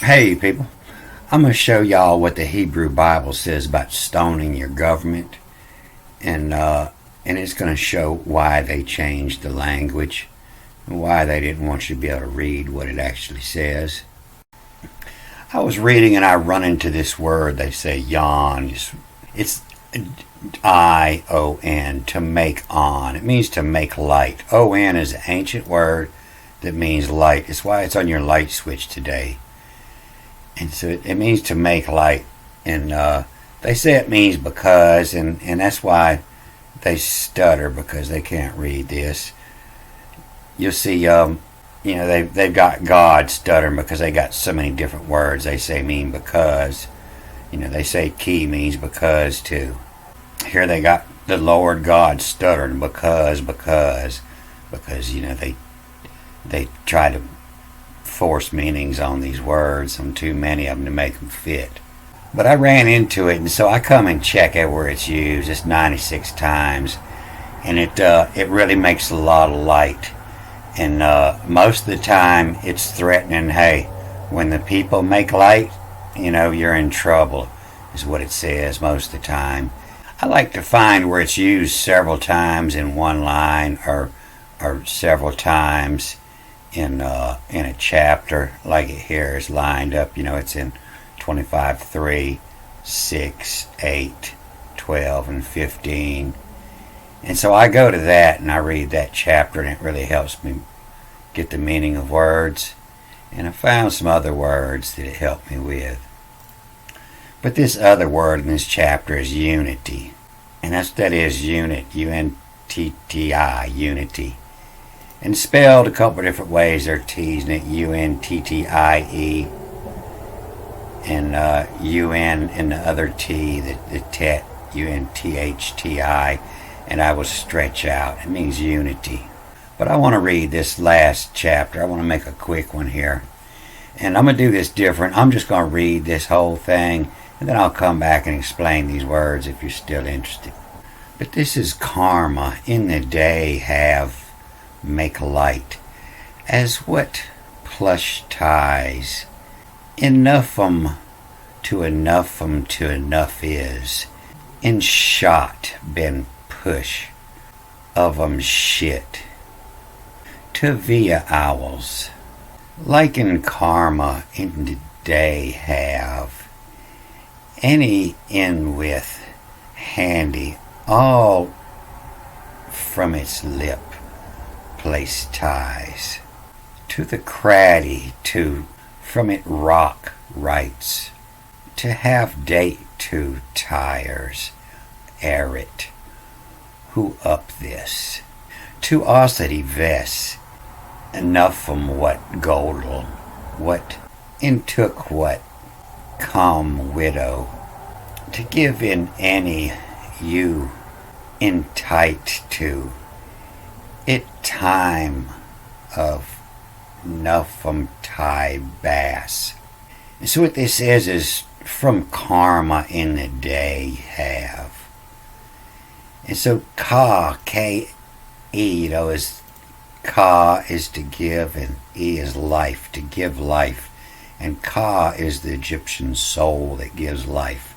Hey people, I'm going to show y'all what the Hebrew Bible says about stoning your government, and it's going to show why they changed the language and why they didn't want you to be able to read what it actually says. I was reading and I run into this word. They say yon. It's I-O-N, to make on. It means to make light. O-N is an ancient word that means light. It's why it's on your light switch today. And so it means to make light. And they say it means because, and that's why they stutter, because they can't read this. You'll see, they've got God stuttering because they got so many different words they say mean because. They say key means because too. Here they got the Lord God stuttering because they try to force meanings on these words, and too many of them to make them fit. But I ran into it, and so I come and check everywhere it's used. It's 96 times, and it really makes a lot of light. And most of the time, it's threatening. Hey, when the people make light, you're in trouble, is what it says most of the time. I like to find where it's used several times in one line, or several times in a chapter, like it here is lined up. It's in 25, 3, 6, 8, 12, and 15. And so I go to that and I read that chapter, and it really helps me get the meaning of words. And I found some other words that it helped me with. But this other word in this chapter is unity. And that is unit, U-N-T-T-I, unity. And spelled a couple of different ways. They're T's in it, U-N-T-T-I-E. And U-N and the other T, the tet, U-N-T-H-T-I. And I will stretch out. It means unity. But I want to read this last chapter. I want to make a quick one here. And I'm going to do this different. I'm just going to read this whole thing, and then I'll come back and explain these words if you're still interested. But this is karma. In the day have, make light, as what plush ties, enough to enough is, in shot been push, of shit, to via owls, like in karma in the day have, any in with, handy, all from its lip, place ties, to the craddy to, from it rock rights, to have date to tires, air it, who up this, to osity vest, enough from what goldel, what in took what, come widow, to give in any you in tight to, it time of nuffum tie bass. And so what this says is from karma in the day have. And so ka, K-E, is ka is to give, and E is life, to give life. And ka is the Egyptian soul that gives life.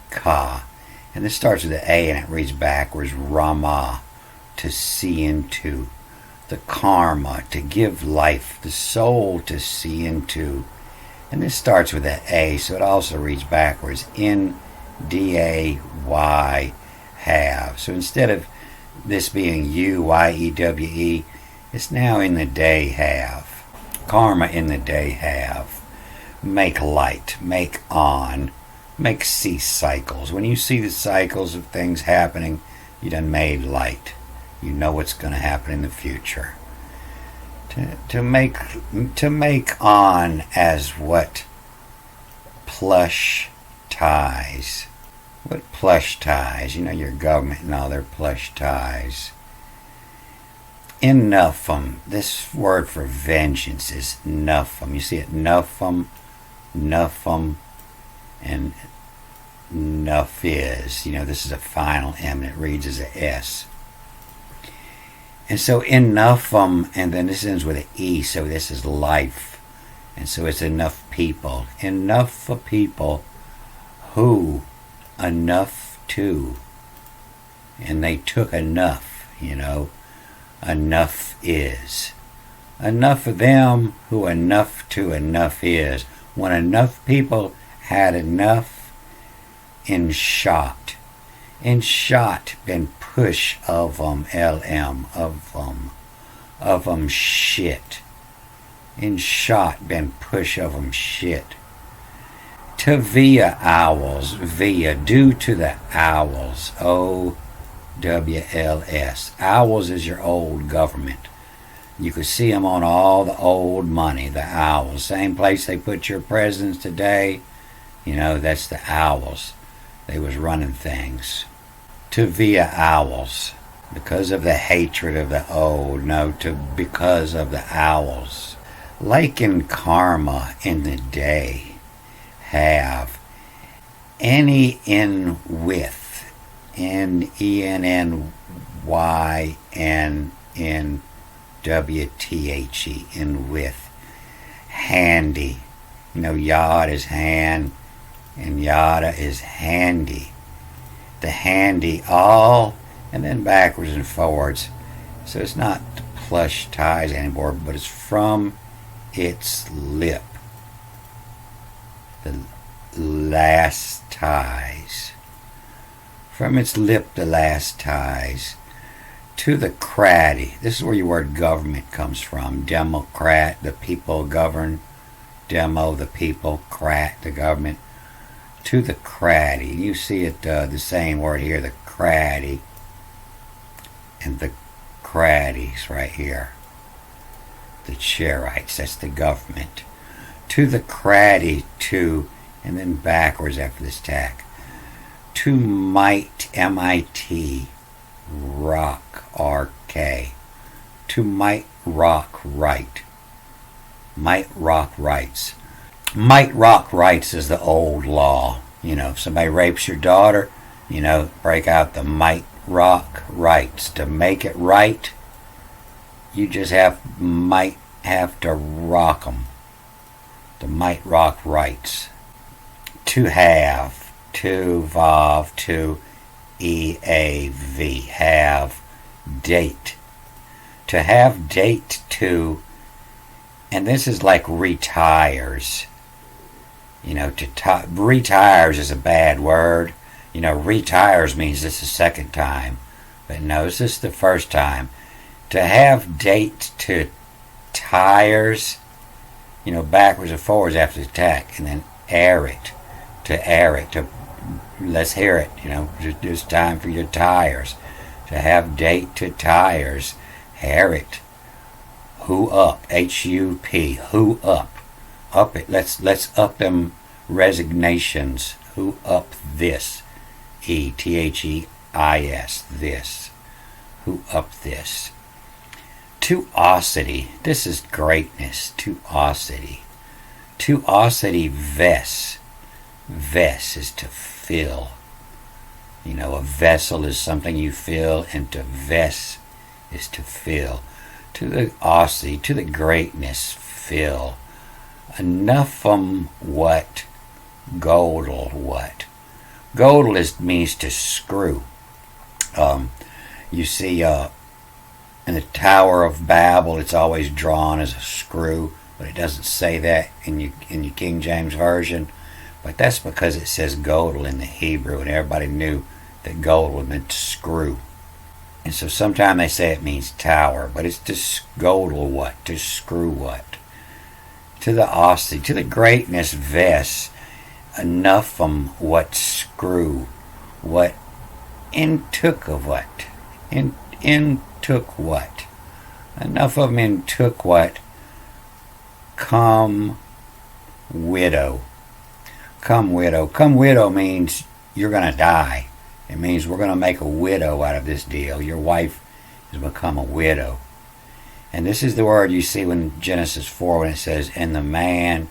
Ka. And this starts with an A and it reads backwards. Rama, to see into. The karma, to give life. The soul, to see into. And this starts with an A, so it also reads backwards. N-D-A-Y, have. So instead of this being U-Y-E-W-E, it's now in the day have. Karma in the day have. Make light, make on, make see cycles. When you see the cycles of things happening, you done made light. You know what's going to happen in the future. To make on as what plush ties. What plush ties? Your government and all their plush ties. Nuffum. This word for vengeance is nuffum. You see it, nuffum, and nuff is. This is a final M, and it reads as a S. And so in nuffum, and then this ends with an E, so this is life. And so it's enough people. Enough for people who enough to. And they took enough, Enough is. Enough of them who enough to enough is. When enough people had enough, in shot, been push of them, LM, of them shit. In shot, been push of them shit. To via owls, via, due to the owls, OWLS. Owls is your old government. You could see them on all the old money, the owls. Same place they put your presidents today, that's the owls. They was running things. To via owls, because of the hatred of the old, because of the owls. Like in karma in the day, have any in with, NENYNNWTHE, in with, handy. Yod is hand, and yada is handy. The handy all, and then backwards and forwards. So it's not plush ties anymore, but it's from its lip. The last ties. From its lip, the last ties. To the cratty. This is where your word government comes from. Democrat, the people govern. Demo, the people. Crat, the government. To the cratty. You see it, the same word here, the cratty. And the cratties right here. The Cherites, that's the government. To the cratty, to, and then backwards after this tack. To might, MIT, rock, RK. To might rock right. Might rock rights. Might rock rights is the old law. If somebody rapes your daughter, break out the might rock rights. To make it right, you just might have to rock them. The might rock rights. To have, to vav, to EAV, have, date. To have date to, and this is like retires. Retires is a bad word. Retires means this is the second time. But no, this is the first time. To have date to tires, backwards and forwards after the attack, and then air it. To air it. Let's hear it. It's time for your tires. To have date to tires, air it. Who up? HUP. Who up? Up it. Let's up them resignations. Who up this? THEIS. This. Who up this? Tuosity. This is greatness. Tuosity. Tuosity ves. Ves is to fill. A vessel is something you fill, and to ves is to fill. To the osity, to the greatness, fill. Enough what? Goldel what? Goldel means to screw. You see, in the Tower of Babel, it's always drawn as a screw, but it doesn't say that in your King James Version. But that's because it says Godel in the Hebrew, and everybody knew that Godel meant to screw. And so sometimes they say it means tower, but it's to Godel what? To screw what? To the osity, to the greatness ves, enough what screw, what in took of what? In took what? Enough of them in took what? Come widow. Come widow. Come widow means you're going to die. It means we're going to make a widow out of this deal. Your wife has become a widow. And this is the word you see in Genesis 4 when it says, and the man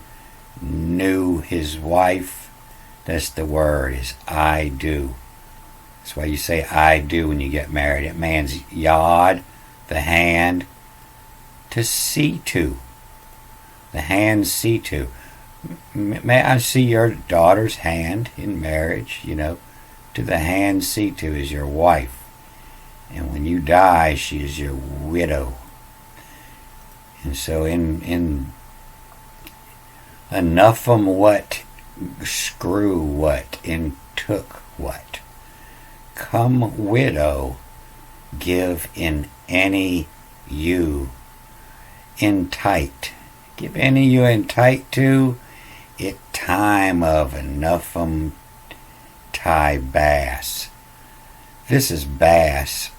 knew his wife. That's the word, is I do. That's why you say I do when you get married. It means yod, the hand, to see to. The hand see to. May I see your daughter's hand in marriage? To the hand see to is your wife. And when you die, she is your widow. And so in enough what, screw what, in took what. Come widow, give in any you in tight. Give any you in tight to, it time of enough tie bass. This is bass.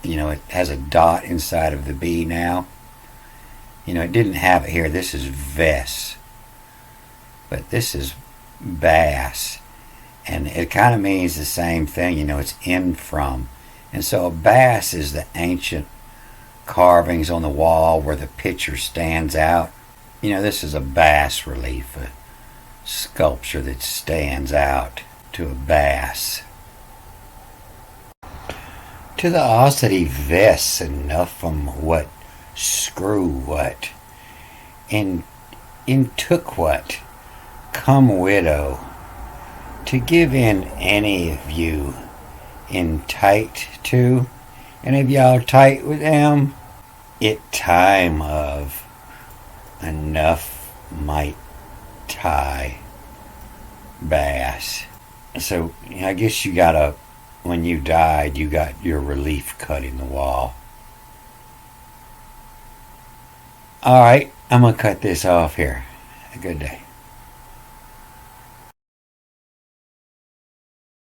It has a dot inside of the B now. It didn't have it here. This is ves. But this is bass. And it kind of means the same thing. It's in from. And so a bass is the ancient carvings on the wall where the picture stands out. This is a bas relief, a sculpture that stands out to a bass. To the osity ves enough what, screw what, in took what, come widow, to give in any of you in tight to, any of y'all tight with them, it time of enough might tie bass. So I guess when you died, you got your relief cut in the wall. Alright, I'm going to cut this off here. A good day.